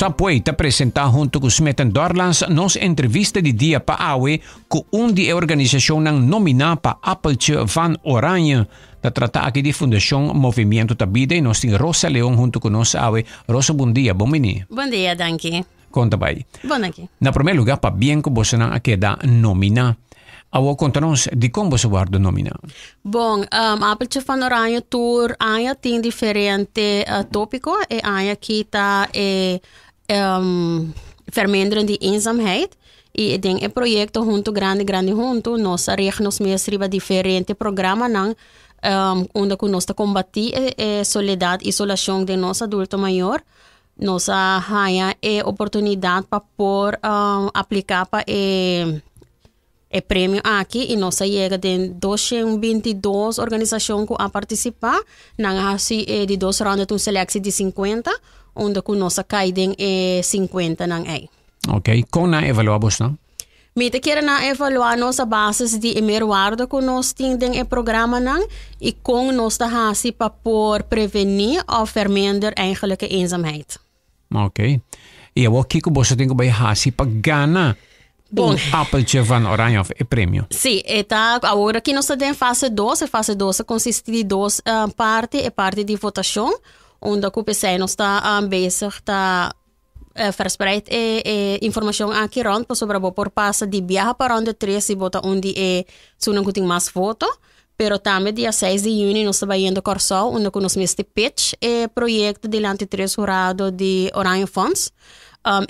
apoia te apresentar junto com os Dorlands nos entrevista de dia para awe com de organização não nominar para Appeltje van Oranje. Da trata aqui de Fundação Movimento da Vida e nós temos Rosa Leão junto conosco awe. Rosa, bom dia, bom menino. Bom dia, danke. Conta bem. Bom aqui. Na primeiro lugar, para bem que você não aqui da nominar. Awo conta-nos de como você guarda nominar. Bom, Appeltje van Oranje tour anja tem diferente tópico e anja kita verminderen die eenzaamheid. E tem projeto junto grande junto nós regnos mesmo diferente programa nang onde nós combater soledade isolação de nosso adulto maior. Nós há oportunidade para por aplicar para prêmio aqui e nós chega de 222 organizações que a participar na de 2 rondas de seleção de 50 onde nós caem 50 nang Ok, como na evaluamos não? Mita quer na evaluar nossa base de meerwaarde que nós temos em programa nang e com nós hasi para por prevenir ou verminderen eigenlijk eenzaamheid. Ok. E eu aqui que você tem que hasi para ganhar Bom, Appeltje van Oranje of prêmio. Sim, agora que nós estamos em fase 2, fase 2 consiste de 2 partes, a parte de votação, onde o PC nós está bezig está verspreid informação aqui rond, sobre a por passa de viajar para onde 3 e bota onde sunan que tem mais voto, pero também dia 6 de junho nós estamos indo Corsol, onde nós mesmo pitch projeto de lante 3 jurado de Oranje Fonds.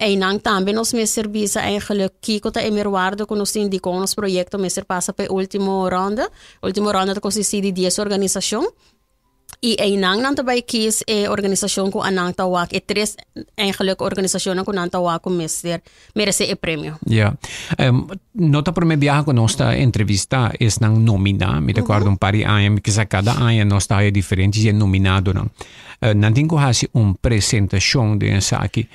En dan também nós me serviço eigenlijk kiko ta emerwaarde que nós indicamos nos projeto me ser passa para última ronda que consiste de 10 organização e dan nan também kies organização que anang tawak 3 eigenlijk organização que nan tawak com merece prêmio. Ja. Nota por me viajar com nossa entrevista é nang nomina, me recordo par de anos que cada ano nós está diferente e nominado não. Não tem que fazer uma apresentação de essa aqui.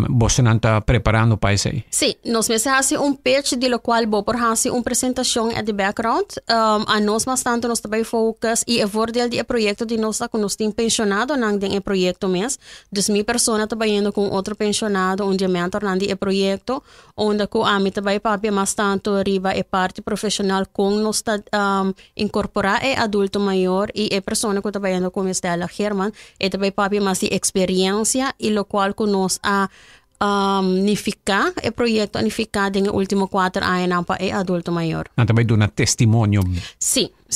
Você não está preparando para isso aí? Sim, nós fazemos pitch de lo qual vou por fazer uma apresentação de background. A nós bastante nós também focus e o voordeel de projeto de nós que nós temos pensionado não tem projeto mesmo. Dus minha pessoa também indo com outro pensionado onde mentor não de projeto onde com a mim também papi bastante riba e parte profissional com nós está incorporar adulto maior e pessoa que também indo com Estela German e também papi mais de experiência e lo qual que nós unificar o projeto unificado em último 4 anos para adulto maior. Também dá um testemunho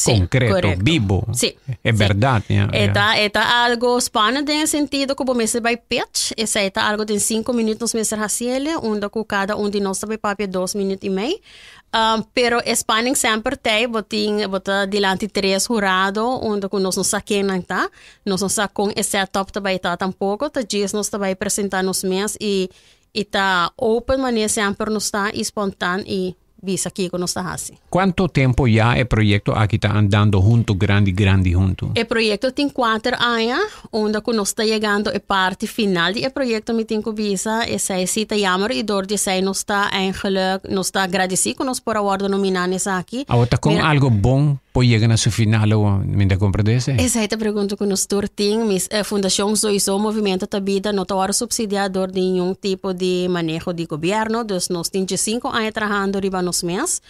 concreto, correcto. vivo. Sim. É verdade. Está algo spannend em sentido que você vai pitch, essa é algo de 5 minutos nós fazemos, onde cada de nós vai para 2 minutos e meio. Pero spanning sempre tem, bota dilante 3 jurado, onde nós não saquemos tá, nós não sacamos esse setup também tá tampouco, tá dias nós também apresentar nos mês e tá open maneira sempre nós está espontâneo e visa aqui que nós está assim. Quanto tempo já o projeto aqui está andando junto, grande junto? O projeto tem 4 anos, onde nós está chegando a parte final do projeto, me tem que visa, e sei se está jammer e door de sei nós está eigenlijk, nós está agradecido que nós por award nominados aqui. Agora com algo bom pode chegar na sua final, me dá compreendesse? Essa é a pergunta que nós temos, a Fundação sowieso Movimento da Vida não está subsidiado de nenhum tipo de manejo de governo, dus nós temos 5 anos trabalhando riba nos meses,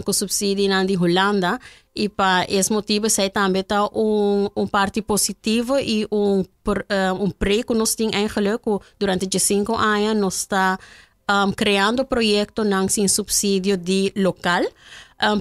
com subsídio de Holanda, e para esse motivo sei também está parte positivo e prêmio que nós temos eigenlijk durante 5 anos nós está criando projeto não sem subsídio de local.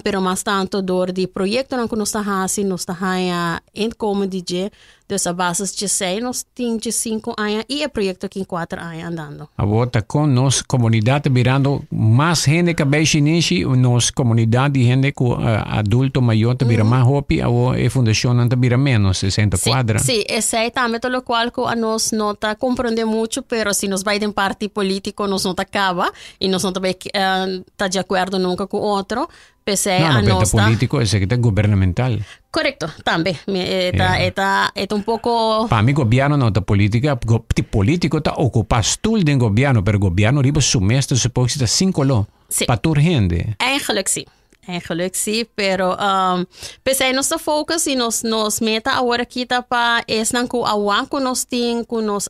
Pero mais tanto door die projecten que nós está inkomen DJ, dus a basis de 6, nós temos 5 anos e o projeto aqui em 4 anos andando. Agora com nossa comunidade virando mais gente que beixe nisso, nossa comunidade de gente com adulto maior vira mais hopi, a fundação não vira menos 60 quadras. Sim, esse é também o qual que a nós não está compreendendo muito, pero se nós vai em parte político, nós não acaba e nós não está de acordo nunca com outro. No, político es gubernamental. Correcto, también. Está un poco... Para mí, gobierno no está política. Político está ocupado todo el gobierno, pero el gobierno riba su mestre se puede estar 5 lo. Sí. Para toda gente. Eigenlijk sim, pero pensei nossa focus e nos meta agora aqui tá para es nan ku awan ku nos ting ku nos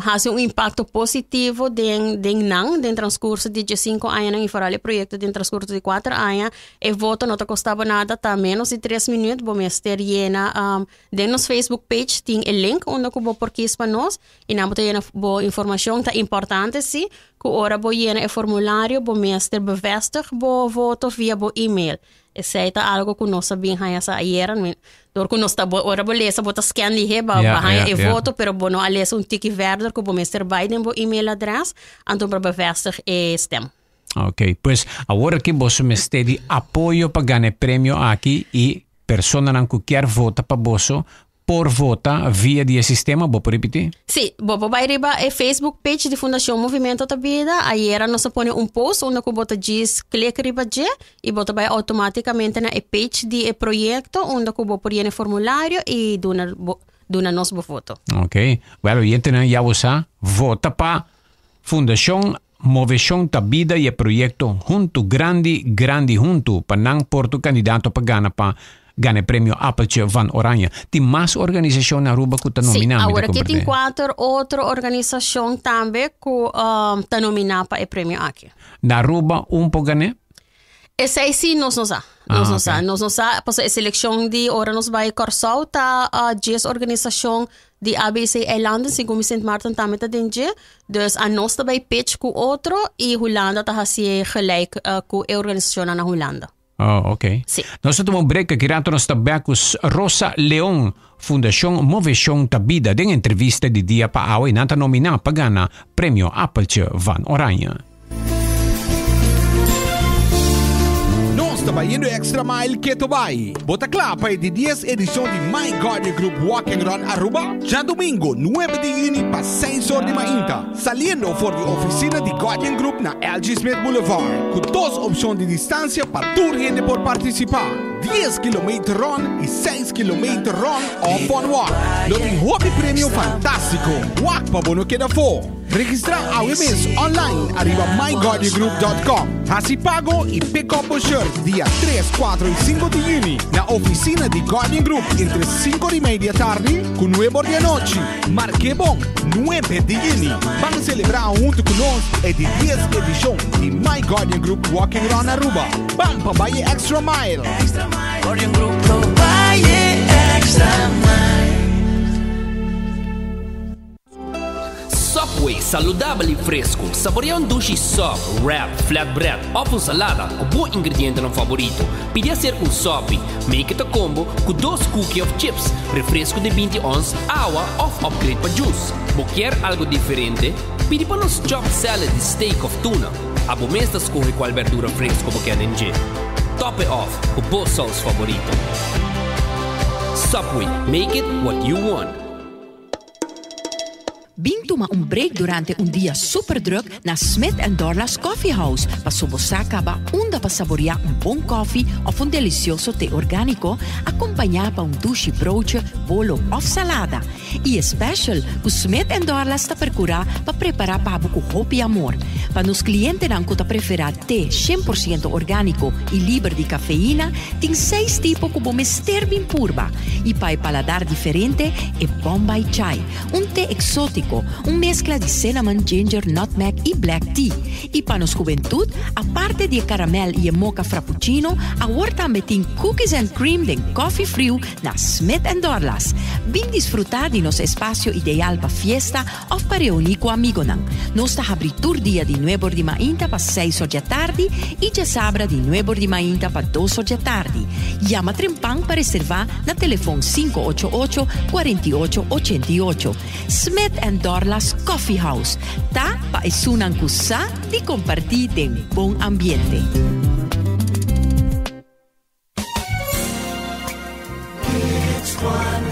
has impacto positivo den transcurso de 5 anos e fora o projeto den transcurso de 4 anos e voto não te custava nada, tá menos de 3 minutos, vamos ter llena den nos Facebook page tem o link onde que vou porquis para nós e não botar boa informação tá importante sim, que ora vou llena o formulário, vamos ter bevestig bo voto via bo e-mail. Esse é algo que nós sabíamos essa era, door que nós está ora beleza bota scan li heba e voto pero bono aliás tiki verder que vamos ter Biden bo e-mail adres então para bevestig e stem. Ok, pues agora que você me de apoio para ganhar prêmio aqui e persona não quer vota para você por vota via de sistema, vou repetir? Sim, vou vai riba e Facebook page de Fundação Movimento da Vida, aí era nós põe post onde que bota diz clique riba je e bota vai automaticamente na page de projeto onde que vou pôr no formulário e dona nós voto. Ok, well, gente não já usa vota para Fundação Movimento da Vida e projeto junto grande junto para não por tu candidato para ganhar para ganha prêmio Appeltje van Oranje. Tem mais organização na Aruba que está nominada? Sim, agora aqui tem 4 outras organizações também que está nominada para o prêmio aqui. Na Aruba, pouco ganha? Esse aí sim, nós não sabemos. Nós não sabemos, a seleção de ora nos vai Corsau, tá a 10 organização de ABC Eilanden, como Sint Maarten também está dentro. Dus a nós também pitch com outro e Holanda está assim gelijk com a organização na Holanda. Oh, ok. Sim. Nós estamos um break aqui dentro nos tabacos Rosa Leão, Fundação Movimento da Vida, em entrevista de dia para a nata nominada para ganhar prêmio Appeltje van Oranje. Estaba yendo extra mile que tu vai. Bota claro para a 10 edição de My Guardian Group Walking Run Aruba. Já domingo, 9 de junho, para 6 horas de manhã. Saliendo por a oficina de Guardian Group na LG Smith Boulevard. Com 2 opções de distância para toda gente por participar. 10 km run e 6 km run off on walk. Lo tem hobby prêmio fantástico. Walk para bono que da for. Registrar a mês online arriba myguardiangroup.com. Assim pago e pick up o shirt dia 3, 4 e 5 de junho na oficina de Guardian Group entre 5:30 da tarde com 9 da noite. Marque bom, 9 de junho. Vamos celebrar junto conosco a 10 edição de My Guardian Group Walking Run Aruba. Vamos para Bahia Extra Mile. Guardian Group Bahia Extra Mile. Subway, saudável e fresco. Saboreia sushi soft, wrap, flatbread ou salada com bom ingrediente no favorito. Pide ser com sopi. Make it a combo com 2 cookies of chips, refresco de 20 ons, água ou upgrade para juice. Quer algo diferente? Pide para nos chop salad de steak of tuna. Abo mesmo escolhe qual verdura fresco você quer encher. Top it off com bom sauce favorito. Subway, make it what you want. Toma break durante dia super druk na Smith & Dorla's Coffee House. Para sobosacaba onda para saborear bom coffee of delicioso té orgánico, acompanhado por douche broodje, bolo of salada. E special, o Smith & Dorla's está percurar para preparar para com hope e amor. Para nos clientes que preferem té 100% orgânico e livre de cafeína, tem 6 tipos que vão estar bem purba. E para paladar diferente, é Bombay Chai, té exótico, mescla de cinnamon, ginger, nutmeg e black tea. E para nos juventude, aparte de caramel e mocha frappuccino, agora também tem cookies and cream de coffee frio na Smith & Dorla's. Bem desfrutar de nosso espaço ideal para fiesta ou para reunir com amigos. Nós está abrindo dia de 9 de manhã para 6 da tarde e de sábado de 9 de manhã para 2 da tarde. Llama Trempang para reservar na telefone 588-4888. Smith & Dorla's Coffee House. Tá para esunan kusa de compartir de bom ambiente. It's 100.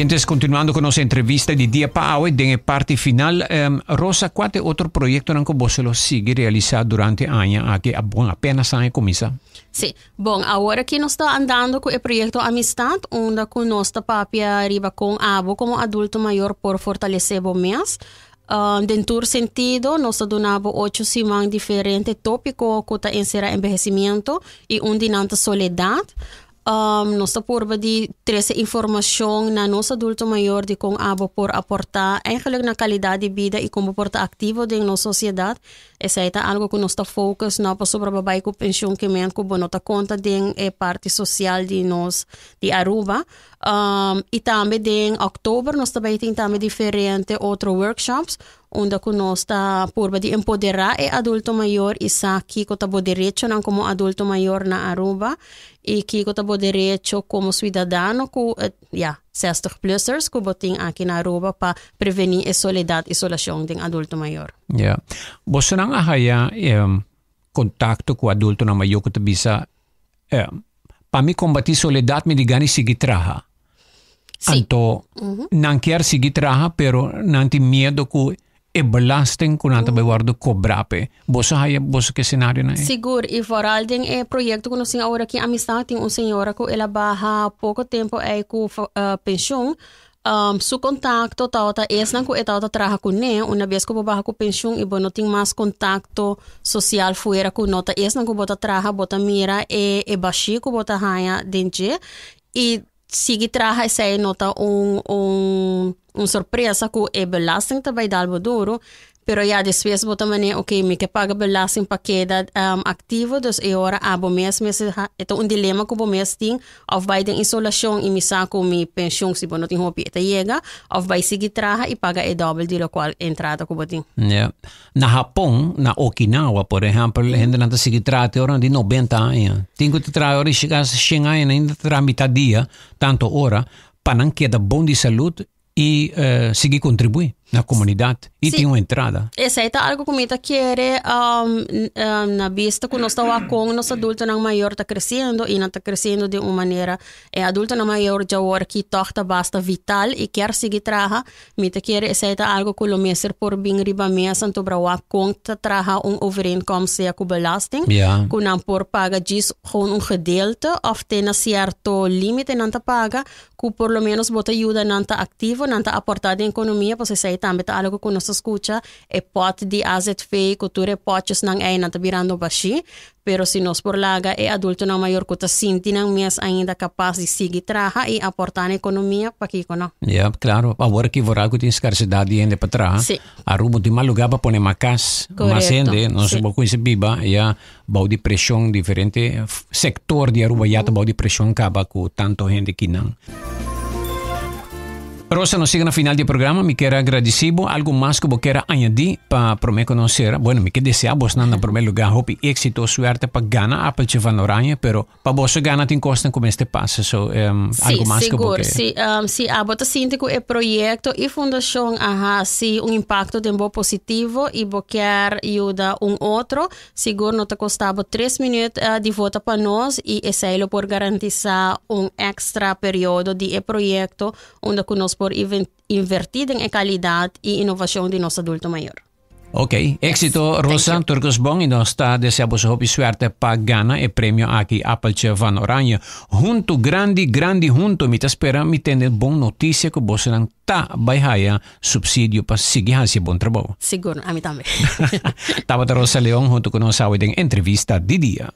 oyentes, continuando con nuestra entrevista de día para hoy, en la parte final, Rosa, ¿cuál otro proyecto que vos lo sigue realizando durante el año que apenas año comienza? Sí, bom, agora que nós está andando com o projeto Amistad, onde que nós está papia arriba com abo como adulto maior por fortalecer o mês. Dentro sentido, nós donamos 8 semanas diferentes tópicos que está encerrar envelhecimento e dinante soledade. Nós está por de trazer informação na nosso adulto maior de com abo por aportar eigenlijk na qualidade de vida e como porta ativo dentro da sociedade. Essa é algo que nós está focus na para sobre babai com pensão que men com bonota conta dentro é parte social de nós de Aruba. E também em outubro nós também tem também diferentes outros workshops onde nós está por de empoderar o adulto maior e sabe que está o direito não como adulto maior na Aruba e que está o direito como cidadão com 60-plussers que botem aqui na Aruba para prevenir a soledade e isolação de adulto maior. Yeah. Você não haya contato com adulto na maior que bisa para me combater soledade me digani seguir traha. Anto não quer seguir traha pero não tem medo que e belasting kung nata guardo cobrape. Bosa haya bosa que cenário na Seguro, e vooral ding proyecto que nós temos agora aqui amistad tem senhora que ela baja pouco tempo com pensão. Su contacto tauta esnan ko etauta traha ko ne una vez ko baha ko pensão e bono ting mas contacto social fuera ko nota esnan ko bota traha bota mira e bashi ko bota haya denje e sigi traha sai nota surpresa ko e belasting tabay dalbo duro pero después bota mane okay me que paga belasting pa queda activo dus e ora abo mes ito dilema ko bo mes ting of by den isolação e misa ko mi pensão si bono ting hopi eta llega of by sigi traha e paga e double di lo qual entrada ko boting. Yeah. Na Japão, na Okinawa, por exemplo, gente nanta sigi traha ora di 90 anos. Tingo te traha ora chegar 100 anos ainda traha metade dia, tanto ora, para não queda bom de saúde e seguir contribuir na comunidade e tem uma entrada. Essa é algo que me quer na vista que nós estamos com nós adultos não maior está crescendo e não está crescendo de uma maneira adulto não maior já agora que torta basta vital e quer seguir traha me quer essa é algo que o mestre por bem riba mesa to brawa conta traha overeenkomst com belasting que não por paga diz gewoon gedeelte of tem certo limite não tá paga que por lo menos bota ajuda não tá ativo não tá aportar na economia para se também tá algo que nós escuta é pot de AZV cultura potes nang ay nanta birando bashi pero se nós por laga é adulto não maior que tá sinti nang mês ainda capaz de seguir traha e aportar na economia para que não. Claro, agora que vor algo tem escassidade ainda para traha. A rumo de mal lugar para poner macas, mas ainda nós vamos conhecer biba bau de pressão diferente sector de Aruba bau de pressão acaba com tanto gente que não. Rosa, nos sigue na final do programa. Me quero agradecer. Algo mais que eu quero añadir para me conhecer. Bueno, me quero desejar vos na primeiro lugar. Hope éxito, suerte para ganhar Apple Van Oranje, pero para vos ganhar tem costa como este passo. So, algo mais que eu quero. Se a bota sinto que o projeto e fundação se impacto de bom positivo e vou quer ajudar outro, seguro não te custava 3 minutos de volta para nós e esse é por garantizar extra período de projeto onde nós por invertir em qualidade e inovação de nosso adulto maior. Ok, éxito Rosa, Turcos Bong e nós está desejamos hope suerte para ganhar o prêmio aqui Apple Van Oranje. Junto, grande junto, me espera me ter boa notícia que você não está baixando subsídio para seguir esse bom trabalho. Seguro, a mim também. Tava Rosa Leão junto com nós hoje em entrevista de dia.